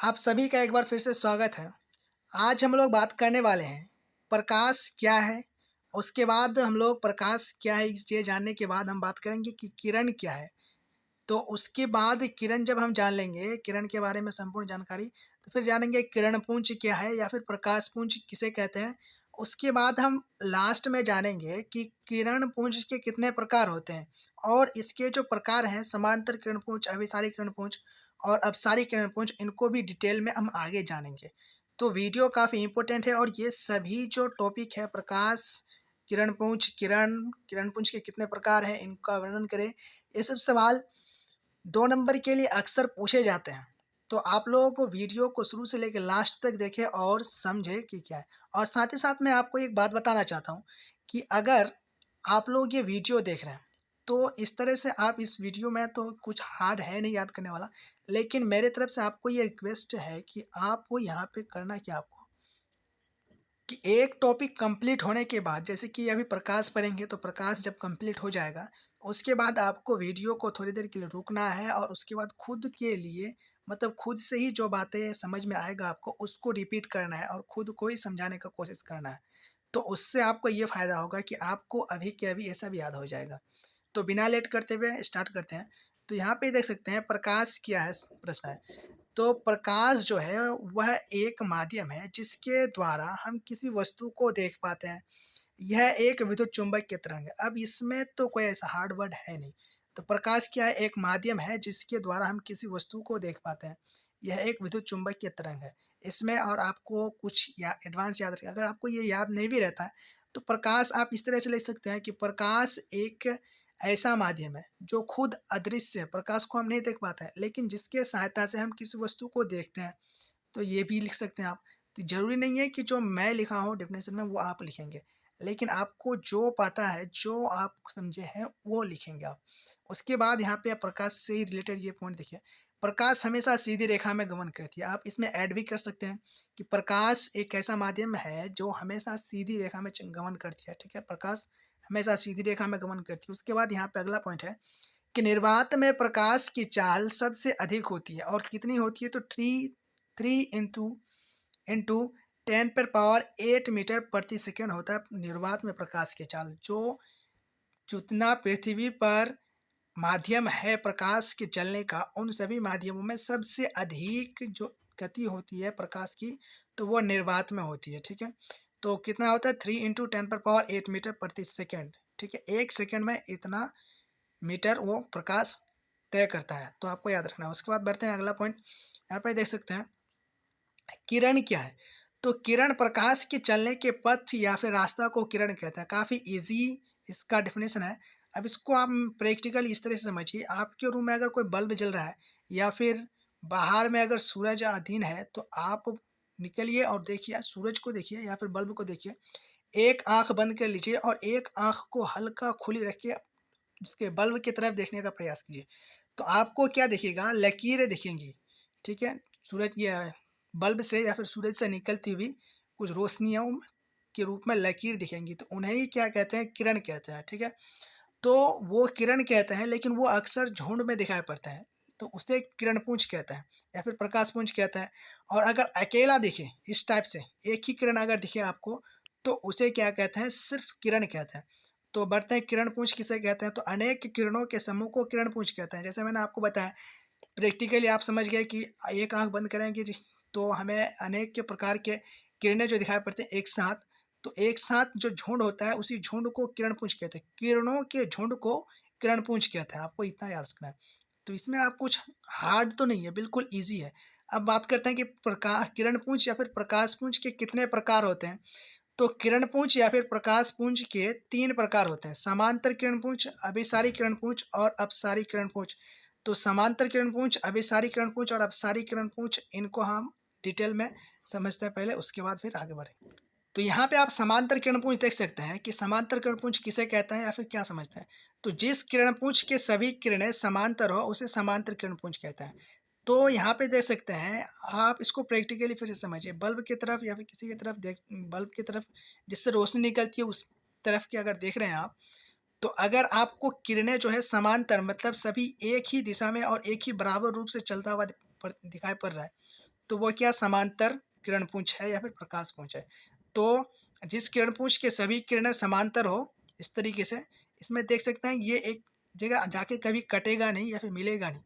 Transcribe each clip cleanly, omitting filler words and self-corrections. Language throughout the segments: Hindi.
आप सभी का एक बार फिर से स्वागत है। आज हम लोग बात करने वाले हैं, प्रकाश क्या है? उसके बाद हम लोग प्रकाश क्या है ये जानने के बाद हम बात करेंगे कि किरण क्या है? तो उसके बाद किरण जब हम जान लेंगे, किरण के बारे में संपूर्ण जानकारी, तो फिर जानेंगे किरण पुंज क्या है या फिर प्रकाश पुंज किसे कहते हैं? उसके बाद हम लास्ट में जानेंगे कि किरण पुंज के कितने प्रकार होते हैं और इसके जो प्रकार हैं समांतर किरण पुंज, अभिसारी किरण पुंज और अपसारी किरण पुंज, इनको भी डिटेल में हम आगे जानेंगे। तो वीडियो काफ़ी इम्पोर्टेंट है और ये सभी जो टॉपिक है प्रकाश, किरण पुंज के कितने प्रकार हैं, इनका वर्णन करें, ये सब सवाल 2 नंबर के लिए अक्सर पूछे जाते हैं। तो आप लोगों को वीडियो को शुरू से लेकर लास्ट तक देखें और समझें कि क्या है। और साथ ही साथ मैं आपको एक बात बताना चाहता हूँ कि अगर आप लोग ये वीडियो देख रहे हैं, तो इस तरह से आप इस वीडियो में तो कुछ हार्ड है नहीं याद करने वाला, लेकिन मेरे तरफ से आपको ये रिक्वेस्ट है कि आपको यहाँ पे करना क्या आपको कि एक टॉपिक कंप्लीट होने के बाद, जैसे कि अभी प्रकाश पढ़ेंगे तो प्रकाश जब कंप्लीट हो जाएगा, उसके बाद आपको वीडियो को थोड़ी देर के लिए रुकना है और उसके बाद खुद के लिए मतलब खुद से ही जो बातें समझ में आएगा आपको उसको रिपीट करना है और खुद को ही समझाने का कोशिश करना है। तो उससे आपको ये फ़ायदा होगा कि आपको अभी के अभी ये सब याद हो जाएगा। तो बिना लेट करते हुए स्टार्ट करते हैं। तो यहाँ पे देख सकते हैं प्रकाश क्या है, प्रश्न है। तो प्रकाश जो है वह एक माध्यम है जिसके द्वारा हम किसी वस्तु को देख पाते हैं। यह एक विद्युत चुंबकीय तरंग है। अब इसमें तो कोई ऐसा हार्ड वर्ड है नहीं। तो प्रकाश क्या है? एक माध्यम है जिसके द्वारा हम किसी वस्तु को देख पाते हैं। यह एक विद्युत चुंबकीय तरंग है। इसमें और आपको कुछ या एडवांस याद रखें, अगर आपको ये याद नहीं भी रहता है तो प्रकाश आप इस तरह से लिख सकते हैं कि प्रकाश एक ऐसा माध्यम है जो खुद अदृश्य है, प्रकाश को हम नहीं देख पाते हैं लेकिन जिसके सहायता से हम किसी वस्तु को देखते हैं। तो ये भी लिख सकते हैं आप। तो ज़रूरी नहीं है कि जो मैं लिखा हूँ डेफिनेशन में वो आप लिखेंगे, लेकिन आपको जो पता है, जो आप समझे हैं वो लिखेंगे आप। उसके बाद यहाँ पे आप प्रकाश से ही रिलेटेड ये पॉइंट देखिए, प्रकाश हमेशा सीधी रेखा में गमन करती है। आप इसमें ऐड भी कर सकते हैं कि प्रकाश एक ऐसा माध्यम है जो हमेशा सीधी रेखा में गमन करती है, ठीक है? प्रकाश हमेशा सीधी रेखा में गमन करती है। उसके बाद यहाँ पे अगला पॉइंट है कि निर्वात में प्रकाश की चाल सबसे अधिक होती है और कितनी होती है? तो थ्री इंटू 10 पर पावर 8 मीटर प्रति सेकेंड होता है निर्वात में प्रकाश की चाल। जो जितना पृथ्वी पर माध्यम है प्रकाश के चलने का, उन सभी माध्यमों में सबसे अधिक जो गति होती है प्रकाश की, तो वो निर्वात में होती है, ठीक है? तो कितना होता है? 3 × 10 पर पावर 8 मीटर प्रति सेकेंड, ठीक है? 1 सेकेंड में इतना मीटर वो प्रकाश तय करता है, तो आपको याद रखना है। उसके बाद बढ़ते हैं अगला पॉइंट। यहाँ पे देख सकते हैं किरण क्या है? तो किरण प्रकाश के चलने के पथ या फिर रास्ता को किरण कहते हैं। काफ़ी इजी इसका डेफिनेशन है। अब इसको आप प्रैक्टिकल इस तरह से समझिए, आपके रूम में अगर कोई बल्ब जल रहा है या फिर बाहर में अगर सूरज दिन है, तो आप निकलिए और देखिए, सूरज को देखिए या फिर बल्ब को देखिए। एक आँख बंद कर लीजिए और एक आँख को हल्का खुली रख के इसके बल्ब की तरफ देखने का प्रयास कीजिए। तो आपको क्या दिखेगा? लकीरें दिखेंगी, ठीक है? सूरज या बल्ब से या फिर सूरज से निकलती हुई कुछ रोशनियों के रूप में लकीर दिखेंगी, तो उन्हें ही क्या कहते हैं? किरण कहते हैं, ठीक है? तो वो किरण कहते हैं, लेकिन वो अक्सर झुंड में दिखाई पड़ते हैं, तो उसे किरण पुंज कहते हैं या फिर प्रकाश पुंज कहते हैं। और अगर अकेला दिखे इस टाइप से, एक ही किरण अगर दिखे आपको, तो उसे क्या कहते हैं? सिर्फ किरण कहते हैं। तो बढ़ते हैं किरण पुंज किसे कहते हैं? तो अनेक किरणों के समूह को किरण पुंज कहते हैं। जैसे मैंने आपको बताया, प्रैक्टिकली आप समझ गए कि एक आँख बंद करेंगे जी, तो हमें अनेक के प्रकार के किरणें जो दिखाई पड़ती हैं एक साथ, तो एक साथ जो झुंड होता है उसी झुंड को किरणपुंज कहते हैं। किरणों के झुंड को किरणपुंज कहते हैं, आपको इतना याद रखना है। तो इसमें आप कुछ हार्ड तो नहीं है, बिल्कुल ईज़ी है। अब बात करते हैं कि किरणपुंज या फिर प्रकाशपुंज के कितने प्रकार होते हैं। तो किरणपुंज या फिर प्रकाशपुंज के 3 प्रकार होते हैं: समांतर किरणपुंज, अभिसारी किरणपुंज और अपसारी किरणपुंज। तो समांतर किरणपुंज, अभिसारी किरणपुंज और अपसारी किरणपुंज, इनको हम डिटेल में समझते हैं पहले, उसके बाद फिर आगे बढ़ेंगे। तो यहाँ पे आप समांतर किरणपुंज देख सकते हैं कि समांतर किरणपुंज किसे कहते हैं या फिर क्या समझते हैं। तो जिस किरणपुंज के सभी किरणें समांतर हो उसे समांतर किरणपुंज कहते हैं। तो यहाँ पे देख सकते हैं, आप इसको प्रैक्टिकली फिर से समझिए। बल्ब की तरफ या फिर किसी की तरफ देख, बल्ब की तरफ जिससे रोशनी निकलती है उस तरफ की अगर देख रहे हैं आप, तो अगर आपको किरणें जो है समांतर मतलब सभी एक ही दिशा में और एक ही बराबर रूप से चलता हुआ दिखाई पड़ रहा है, तो वो क्या समांतर किरण पुंज है या फिर प्रकाश पुंज है। तो जिस किरण पुंज के सभी किरणें समांतर हो इस तरीके से, इसमें देख सकते हैं ये एक जगह जाके कभी कटेगा नहीं या फिर मिलेगा नहीं,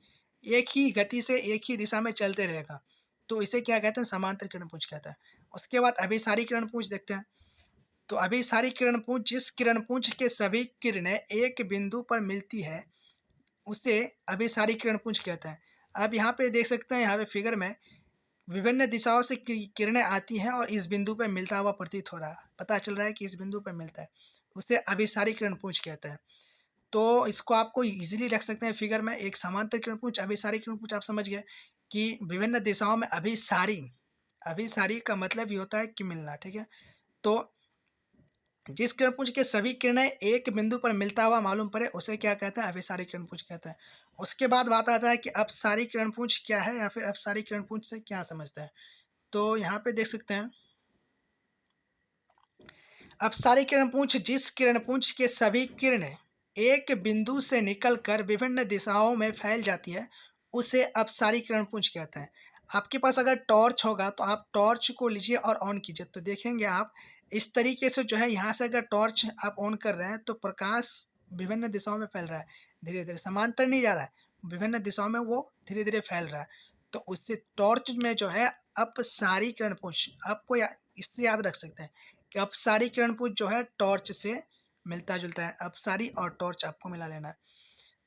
एक ही गति से एक ही दिशा में चलते रहेगा, तो इसे क्या कहते हैं, समांतर किरण पुंज कहते हैं। उसके बाद अभिसारी किरण पुंज देखते हैं। तो अभिसारी किरण पुंज, जिस किरण पुंज के सभी किरणें एक बिंदु पर मिलती है उसे अभिसारी किरण पुंज कहते हैं। अब यहाँ पे देख सकते हैं, यहाँ पे फिगर में विभिन्न दिशाओं से किरणें आती हैं और इस बिंदु पे मिलता हुआ प्रतीत हो रहा है, पता चल रहा है कि इस बिंदु पे मिलता है, उसे अभिसारी किरण पुंज कहते हैं। तो इसको आपको इजीली रख सकते हैं फिगर में, एक समांतर किरण पुंज, अभिसारी किरण पुंज आप समझ गए कि विभिन्न दिशाओं में अभिसारी, अभिसारी का मतलब ये होता है कि मिलना, ठीक है। तो जिस किरण पुंज के सभी किरणें एक बिंदु पर मिलता हुआ मालूम पड़े उसे क्या कहते हैं, अभिसारी किरण पुंज कहते हैं। उसके बाद बात आता है कि अपसारी किरण पुंज क्या है या फिर अपसारी किरण पुंज से क्या समझते हैं। तो यहाँ पे देख सकते हैं, अपसारी किरण पुंज, जिस किरण पुंज के सभी किरणें एक बिंदु से निकलकर विभिन्न दिशाओं में फैल जाती है उसे अपसारी किरण पुंज कहते हैं। आपके पास अगर टॉर्च होगा तो आप टॉर्च को लीजिए और ऑन कीजिए, तो देखेंगे आप इस तरीके से जो है, यहाँ से अगर टॉर्च आप ऑन कर रहे हैं तो प्रकाश विभिन्न दिशाओं में फैल रहा है, धीरे धीरे, समांतर नहीं जा रहा है, विभिन्न दिशाओं में वो धीरे धीरे फैल रहा है। तो उससे टॉर्च में जो है अपसारी किरण पुंज, आपको इससे याद रख सकते हैं कि अपसारी किरण पुंज जो है टॉर्च से मिलता जुलता है, अपसारी और टॉर्च आपको मिला लेना है।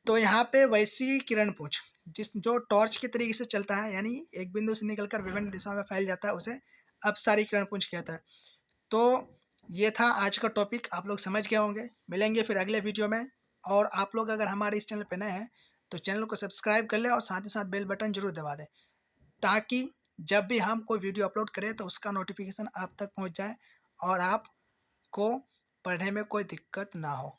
तो यहाँ पे वैसी किरण पुंज जिस जो टॉर्च के तरीके से चलता है, यानी एक बिंदु से निकलकर विभिन्न दिशाओं में फैल जाता है, उसे अपसारी किरण पुंज कहता है। तो ये था आज का टॉपिक, आप लोग समझ गए होंगे। मिलेंगे फिर अगले वीडियो में। और आप लोग अगर हमारे इस चैनल पर नए हैं तो चैनल को सब्सक्राइब कर लें और साथ ही साथ बेल बटन जरूर दबा दें, ताकि जब भी हम कोई वीडियो अपलोड करें तो उसका नोटिफिकेशन आप तक पहुंच जाए और आपको पढ़ने में कोई दिक्कत ना हो।